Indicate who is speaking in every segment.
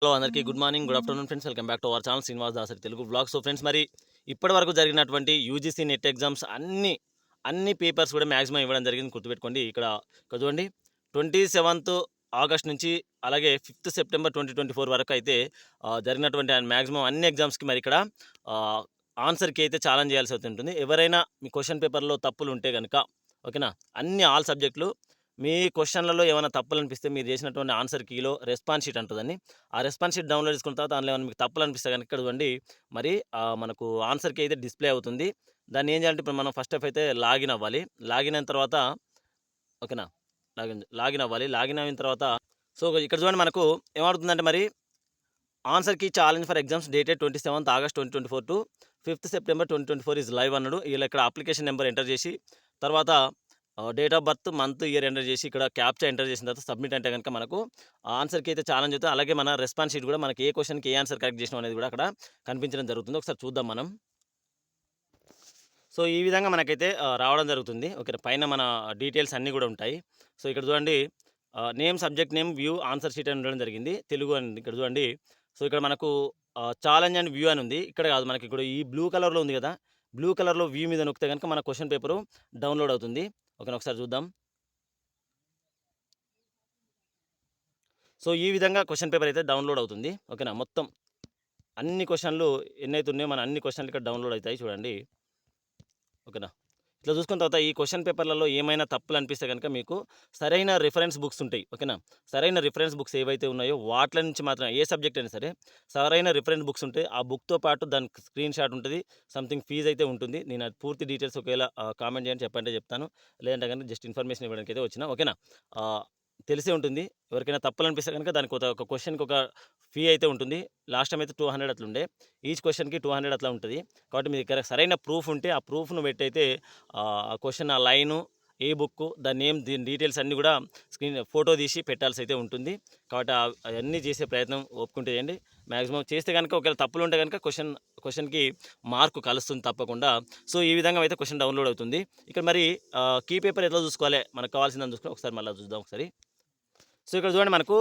Speaker 1: Hello అందరికీ good morning, good afternoon friends. Welcome back to our channel Srinivas Dasari Telugu blog. So friends, మరి ఇప్పటివరకు జరిగినటువంటి UGC net exams అన్ని papers కూడా మ్యాక్సిమం ఇవ్వడం జరిగింది. గుర్తుపెట్టుకోండి. ఇక్కడ చూడండి, 27th ఆగస్ట్ నుంచి అలాగే 5th సెప్టెంబర్ 2024 వరకు అయితే జరిగినటువంటి మ్యాక్సిమం అన్ని ఎగ్జామ్స్కి మరి ఇక్కడ ఆన్సర్కి అయితే ఛాలెంజ్ చేయాల్సి ఉంటుంది. ఎవరైనా మీ క్వశ్చన్ పేపర్లో తప్పులు ఉంటే కనుక, ఓకేనా, అన్ని ఆల్ సబ్జెక్టులు మీ క్వశ్చన్లలో ఏమైనా తప్పులు అనిపిస్తే మీరు చేసినటువంటి ఆన్సర్ కీలో రెస్పాన్స్ షీట్ అంటుందని, ఆ రెస్పాన్స్ షీట్ డౌన్లోడ్ చేసుకున్న తర్వాత దానిలో ఏమైనా మీకు తప్పులు అనిపిస్తే కనుక ఇక్కడ చూడండి, మరి మనకు ఆన్సర్ కీ అయితే డిస్ప్లే అవుతుంది. దాన్ని ఏం చేయాలంటే ఇప్పుడు మనం ఫస్ట్ ఆఫ్ అయితే లాగిన్ అవ్వాలి. లాగిన్ అయిన తర్వాత, ఓకేనా, లాగిన్ అవ్వాలి. లాగిన్ అయిన తర్వాత సో ఇక్కడ చూడండి, మనకు ఏమవుతుందంటే మరి answer key challenge for exams dated 27th August 2024 to 5th September 2024 is live అన్నాడు. ఇలా ఇక్కడ అప్లికేషన్ నెంబర్ ఎంటర్ చేసి తర్వాత date of birth, month, year enter చేసి ఇక్కడ క్యాప్చా ఎంటర్ చేసిన తర్వాత సబ్మిట్ అంటే కనుక మనకు ఆన్సర్కి అయితే ఛాలెంజ్ అవుతుంది. అలాగే మన రెస్పాన్స్ షీట్ కూడా మనకి ఏ క్వశ్చన్కి ఏ ఆన్సర్ కరెక్ట్ చేసినాం అనేది కూడా అక్కడ కనిపించడం జరుగుతుంది. ఒకసారి చూద్దాం మనం. సో ఈ విధంగా మనకైతే రావడం జరుగుతుంది. ఓకే, పైన మన డీటెయిల్స్ అన్నీ కూడా ఉంటాయి. సో ఇక్కడ చూడండి, name, subject name, view, answer sheet అని ఉండడం జరిగింది. తెలుగు అని ఇక్కడ చూడండి. సో ఇక్కడ మనకు ఛాలెంజ్ అండ్ వ్యూ అని ఉంది. ఇక్కడ కాదు, మనకి ఇక్కడ ఈ బ్లూ కలర్లో ఉంది కదా, బ్లూ కలర్లో వ్యూ మీద నొక్కితే కనుక మన క్వశ్చన్ పేపరు డౌన్లోడ్ అవుతుంది. ఓకేనా, ఒకసారి చూద్దాం. సో ఈ విధంగా క్వశ్చన్ పేపర్ అయితే డౌన్లోడ్ అవుతుంది. ఓకేనా, మొత్తం అన్ని క్వశ్చన్లు ఎన్నైతే ఉన్నాయో మన అన్ని క్వశ్చన్లు ఇక్కడ డౌన్లోడ్ అవుతాయి చూడండి. ఓకేనా, ఇట్లా చూసుకున్న తర్వాత ఈ క్వశ్చన్ పేపర్లలో ఏమైనా తప్పులు అనిపిస్తే కనుక మీకు సరైన రిఫరెన్స్ బుక్స్ ఉంటాయి. ఓకేనా, సరైన రిఫరెన్స్ బుక్స్ ఏవైతే ఉన్నాయో వాటి నుంచి మాత్రం, ఏ సబ్జెక్ట్ అయినా సరే సరైన రిఫరెన్స్ బుక్స్ ఉంటాయి. ఆ బుక్తో పాటు దానికి స్క్రీన్ షాట్ ఉంటుంది, సంథింగ్ ఫీజు అయితే ఉంటుంది. నేను అది పూర్తి డీటెయిల్స్ ఒకవేళ కామెంట్ చేయండి, చెప్పంటే చెప్తాను. లేదంటే కానీ జస్ట్ ఇన్ఫర్మేషన్ ఇవ్వడానికి అయితే వచ్చిన. ఓకేనా, తెలిసే ఉంటుంది. ఎవరికైనా తప్పులు అనిపిస్తే కనుక దానికి ఒక క్వశ్చన్కి ఒక ఫీ అయితే ఉంటుంది. లాస్ట్ టైం అయితే 200 అట్లా ఉండే. ఈచ్ క్వశ్చన్కి 200 అట్లా ఉంటుంది. కాబట్టి మీ దగ్గర సరైన ప్రూఫ్ ఉంటే ఆ ప్రూఫ్ను పెట్టి అయితే ఆ క్వశ్చన్, ఆ లైను, ఏ బుక్కు, దాని నేమ్, దీని డీటెయిల్స్ అన్నీ కూడా ఫోటో తీసి పెట్టాల్సి అయితే ఉంటుంది. కాబట్టి అవన్నీ చేసే ప్రయత్నం ఒప్పుకుంటే చేయండి. మ్యాక్సిమం చేస్తే కనుక ఒకవేళ తప్పులు ఉంటే కనుక క్వశ్చన్కి మార్కు కలుస్తుంది తప్పకుండా. సో ఈ విధంగా అయితే క్వశ్చన్ డౌన్లోడ్ అవుతుంది. ఇక్కడ మరి కీ పేపర్ ఎట్లా చూసుకోవాలి, మనకు కావాల్సిందని చూసుకొని ఒకసారి మళ్ళీ చూద్దాం ఒకసారి. సో ఇక్కడ చూడండి, మనకు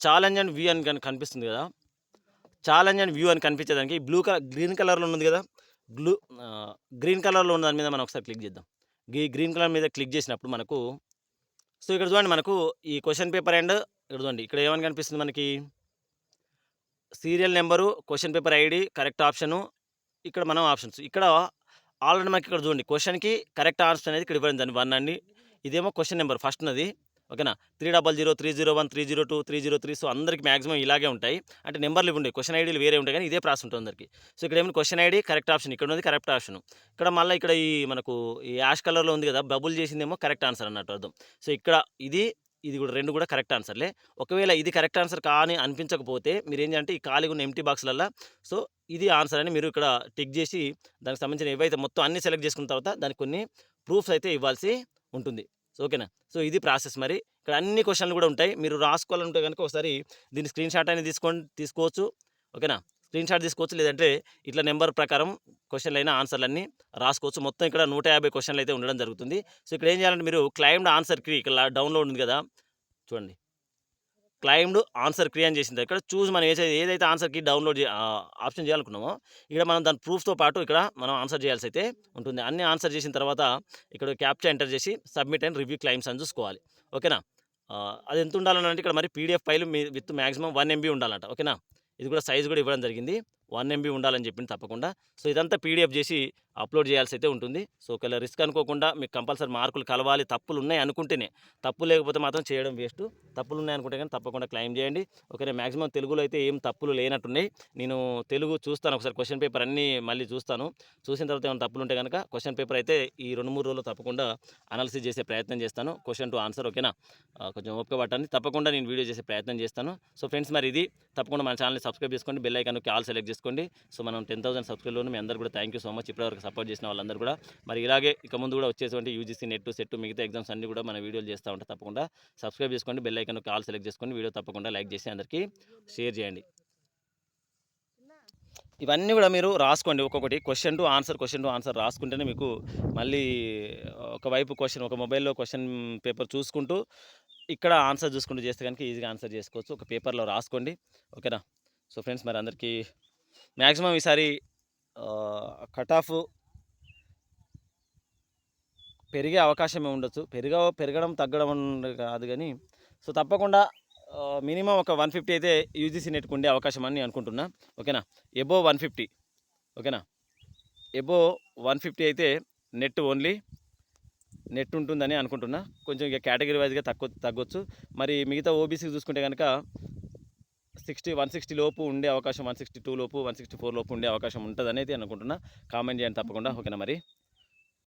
Speaker 1: ఛాలెంజ్ అండ్ వ్యూ అని కనిపిస్తుంది కదా. ఛాలెంజ్ అండ్ వ్యూ అని కనిపించేదానికి గ్రీన్ కలర్లో ఉంది కదా, గ్రీన్ కలర్లో ఉన్న దాని మీద మనం ఒకసారి క్లిక్ చేద్దాం. గ్రీన్ కలర్ మీద క్లిక్ చేసినప్పుడు మనకు, సో ఇక్కడ చూడండి, మనకు ఈ క్వశ్చన్ పేపర్ అండ్ ఇక్కడ చూడండి, ఇక్కడ ఏమని కనిపిస్తుంది మనకి, serial number, question paper ID, correct option, ఇక్కడ మనం ఆప్షన్స్, ఇక్కడ ఆల్రెడీ మనకి ఇక్కడ చూడండి క్వశ్చన్కి కరెక్ట్ ఆన్సర్ అనేది ఇక్కడ ఇవ్వడం దాన్ని 1 అండి. ఇదేమో క్వశ్చన్ నెంబర్ ఫస్ట్ ఉన్నది. ఓకేనా, 300, 301, 302, 303. సో అందరికి మ్యాక్సిమం ఇలాగే ఉంటాయి. అంటే నెంబర్లు ఉంటాయి, క్వశ్చన్ ఐడీలు వేరే ఉంటాయి, కానీ ఇదే ప్రాసెస్ ఉంటుంది అందరికి. సో ఇక్కడ ఏమైనా క్వశ్చన్ ఐడి, కరెక్ట్ ఆప్షన్, ఇక్కడ ఉంది కరెక్ట్ ఆప్షన్. ఇక్కడ మళ్ళీ ఇక్కడ మనకు ఈ యాష్ కలర్లో ఉంది కదా, బబుల్ చేసిందేమో కరెక్ట్ ఆన్సర్ అన్నట్టు అర్థం. సో ఇక్కడ ఇది కూడా రెండు కూడా కరెక్ట్ ఆన్సర్లే. ఒకవేళ ఇది కరెక్ట్ ఆన్సర్ కానీ అనిపించకపోతే మీరు ఏం చేయాలంటే ఈ ఖాళీగా ఉన్న ఎంటీ బాక్స్లల్లో సో ఇది ఆన్సర్ అని మీరు ఇక్కడ టిక్ చేసి దానికి సంబంధించిన ఏవైతే మొత్తం అన్ని సెలెక్ట్ చేసుకున్న తర్వాత దానికి కొన్ని ప్రూఫ్స్ అయితే ఇవ్వాల్సి ఉంటుంది. సో ఓకేనా, సో ఇది ప్రాసెస్. మరి ఇక్కడ అన్ని క్వశ్చన్లు కూడా ఉంటాయి. మీరు రాసుకోవాలంటే కనుక ఒకసారి దీని స్క్రీన్ షాట్ అనేది తీసుకోవచ్చు. ఓకేనా, స్క్రీన్ షాట్ తీసుకోవచ్చు, లేదంటే ఇట్లా నెంబర్ ప్రకారం క్వశ్చన్లు అయినా ఆన్సర్లు అన్నీ రాసుకోవచ్చు. మొత్తం ఇక్కడ 150 క్వశ్చన్లు అయితే ఉండడం జరుగుతుంది. సో ఇక్కడ ఏం చేయాలంటే మీరు క్లైమ్డ్ ఆన్సర్ కీ ఇక్కడ డౌన్లోడ్ ఉంది కదా చూడండి, క్లైమ్డ్ ఆన్సర్ క్రీ అని చేసింది. ఇక్కడ చూస్ మనం ఏదైతే ఆన్సర్ కీ డౌన్లోడ్ ఆప్షన్ చేయాలనుకున్నామో ఇక్కడ మనం దాని ప్రూఫ్తో పాటు ఇక్కడ మనం ఆన్సర్ చేయాల్సి అయితే ఉంటుంది. అన్ని ఆన్సర్ చేసిన తర్వాత ఇక్కడ క్యాప్చా ఎంటర్ చేసి సబ్మిట్ అండ్ రివ్యూ క్లైమ్స్ అని చూసుకోవాలి. ఓకేనా, అది ఎంత ఉండాలంటే ఇక్కడ మరి PDF file with maximum 1 MB ఉండాలంట. ఓకేనా, ఇది కూడా సైజ్ కూడా ఇవ్వడం జరిగింది, 1 MB ఉండాలని చెప్పింది తప్పకుండా. సో ఇదంతా పీడిఎఫ్ చేసి అప్లోడ్ చేయాల్సి అయితే ఉంటుంది. సో ఒకవేళ రిస్క్ అనుకోకుండా మీకు కంపల్సరీ మార్కులు కలవాలి, తప్పులు ఉన్నాయి అనుకుంటేనే, తప్పు లేకపోతే మాత్రం చేయడం వేస్ట్. తప్పులు ఉన్నాయి అనుకుంటే కానీ తప్పకుండా క్లెయిమ్ చేయండి. ఓకే, మ్యాక్సిమం తెలుగులో అయితే ఏం తప్పులు లేనట్టున్నాయి. నేను తెలుగు చూస్తాను, ఒకసారి క్వశ్చన్ పేపర్ అన్నీ మళ్ళీ చూస్తాను. చూసిన తర్వాత ఏమైనా తప్పులు ఉంటే కనుక క్వశ్చన్ పేపర్ అయితే ఈ 2-3 రోజుల్లో తప్పకుండా అనాలిసిస్ చేసే ప్రయత్నం చేస్తాను, క్వశ్చన్ టు ఆన్సర్. ఓకేనా, కొంచెం ఓపిక పట్టండి, తప్పకుండా నేను వీడియో చేసే ప్రయత్నం చేస్తాను. సో ఫ్రెండ్స్, మరి ఇది తప్పకుండా మన ఛానల్ని సబ్స్క్రైబ్ చేసుకోండి, బెల్ ఐకాన్కి ఆల్ సెలెక్ట్ చేసుకోండి. సో మనం 10,000 సబ్స్క్రైబర్లు, మీ అందరూ కూడా థ్యాంక్ యూ సో మచ్ ఇప్పటివరకు సపోర్ట్ చేసిన వాళ్ళందరూ కూడా. మరి ఇలాగే ఇక ముందు కూడా వచ్చేటువంటి యూజీసీ నెట్, సెట్, మిగతా ఎగ్జామ్స్ అన్ని కూడా మన వీడియోలు చేస్తూ ఉంటాం. తప్పకుండా సబ్స్క్రైబ్ చేసుకోండి, బెల్ ఐకాన్కి ఆల్ సెలెక్ట్ చేసుకోండి, వీడియో తప్పకుండా లైక్ చేసి అందరికీ షేర్ చేయండి. ఇవన్నీ కూడా మీరు రాసుకోండి, ఒక్కొక్కటి క్వశ్చన్ టు ఆన్సర్ రాసుకుంటేనే మీకు మళ్ళీ ఒకవైపు ఒక మొబైల్లో క్వశ్చన్ పేపర్ చూసుకుంటూ ఇక్కడ ఆన్సర్ చూసుకుంటూ చేస్తే కనుక ఈజీగా ఆన్సర్ చేసుకోవచ్చు. ఒక పేపర్లో రాసుకోండి. ఓకేనా, సో ఫ్రెండ్స్ మరి అందరికీ మ్యాక్సిమం ఈసారి కట్ ఆఫ్ పెరిగే అవకాశమే ఉండొచ్చు. పెరగడం తగ్గడం కాదు కానీ సో తప్పకుండా మినిమం ఒక 150 అయితే యూజీసీ నెట్‌కి ఉండే అవకాశం అని అనుకుంటున్నా. ఓకేనా. ఎబోవ్ 150 ఓకేనా. ఎబోవ్ 150 అయితే ఓన్లీ నెట్ ఉంటుందని అనుకుంటున్నా. కొంచెం ఇక కేటగిరీ వైజ్‌గా తగ్గొచ్చు. మరి మిగతా ఓబీసీకి చూసుకుంటే కనుక 160 లోపు ఉండే అవకాశం, 162 లోపు, 164 లోపు ఉండే అవకాశం ఉంటుందనేది అనుకుంటున్నా. కామెంట్ చేయండి తప్పకుండా. ఓకేనా మరి.